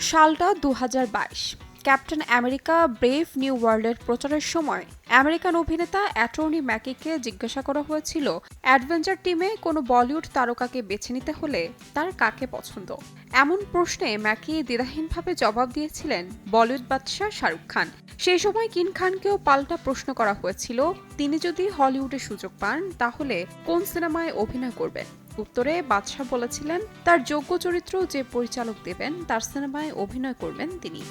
সালটা 2022। Captain America brave new ওয়ার্ল্ডের প্রচারের সময় আমেরিকান অভিনেতা অ্যাটর্নি ম্যাকিকে জিজ্ঞাসা করা হয়েছিল অ্যাডভেঞ্চার টিমে কোনো বলিউড তারকাকে বেছে নিতে হলে তার কাকে পছন্দ। এমন প্রশ্নে ম্যাকি দ্বিধাহীনভাবে জবাব দিয়েছিলেন বলিউড বাদশাহ শাহরুখ খান। সেই সময় কিন খানকেও পাল্টা প্রশ্ন করা হয়েছিল তিনি যদি হলিউডে সুযোগ পান তাহলে কোন সিনেমায় অভিনয় করবেন। উত্তরে বাদশাহ বলেছিলেন তার যোগ্য চরিত্র যে পরিচালক দেবেন তার সিনেমায় অভিনয় করবেন তিনি।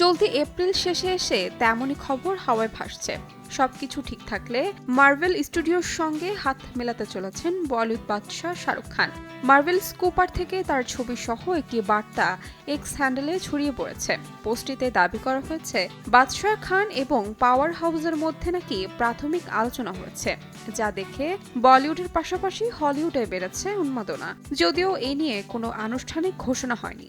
চলতি এপ্রিল শেষে এসে তেমনই খবর হাওয়ায় ভাসছে। সবকিছু ঠিক থাকলে মার্ভেল স্টুডিওর সঙ্গে হাত মেলাতে চলেছেন বলিউড বাদশাহ শাহরুখ খান। মার্ভেল স্কুপার থেকে তার ছবি সহ একটি বার্তা এক্স হ্যান্ডেলে ছড়িয়ে পড়েছে। পোস্টটিতে দাবি করা হয়েছে বাদশাহ খান এবং পাওয়ার হাউসের মধ্যে নাকি প্রাথমিক আলোচনা হয়েছে, যা দেখে বলিউডের পাশাপাশি হলিউডে বেড়েছে উন্মাদনা। যদিও এ নিয়ে কোনো আনুষ্ঠানিক ঘোষণা হয়নি।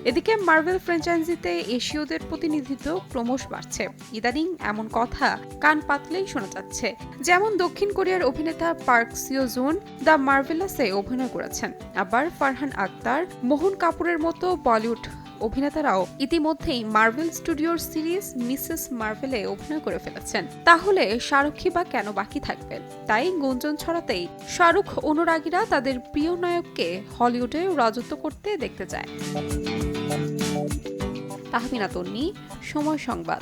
এদিকে মার্ভেল ফ্র্যাঞ্চাইজিতে এশীয়দের প্রতিনিধিত্ব ক্রমশ বাড়ছে। ইদানিং এমন কথা কান পাতলেই শোনা যাচ্ছে। যেমন দক্ষিণ কোরিয়ার অভিনেতা পার্ক সিও জুন দ্য মার্ভেলাসে অভিনয় করেছেন, আবার ফারহান আখতার, মোহন কাপুরের মতো বলিউড অভিনেতারাও ইতিমধ্যেই মার্ভেল স্টুডিওর সিরিজ মিসেস মার্ভেলে অভিনয় করে ফেলেছেন। তাহলে শাহরুখই বা কেন বাকি থাকবেন? তাই গুঞ্জন ছড়াতেই শাহরুখ অনুরাগীরা তাদের প্রিয় নায়ককে হলিউডে রাজত্ব করতে দেখতে চায়। তাহমিনা তন্নি, সময় সংবাদ।